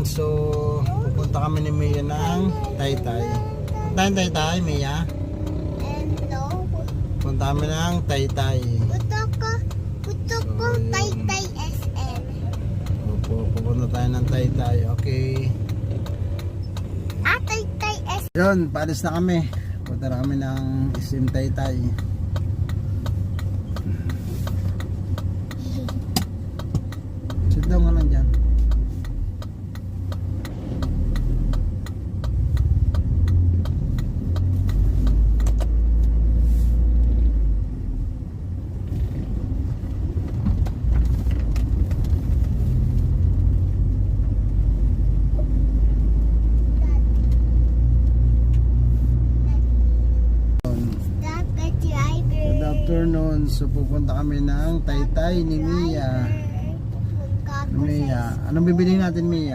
So pupunta kami ni Mia ng Taytay. Puntahan Taytay, Mia? Hello. Punta kami ng Taytay. Puto ko Taytay SM. Opo, pupunta tayo ng Taytay. Okay. Taytay SM. Yun, paalis na kami. Punta na kami ng SM Taytay. Sit down ka lang dyan. Good afternoon. So pupunta kami ng Taytay ni Mia. Mia, anong bibili natin, Mia?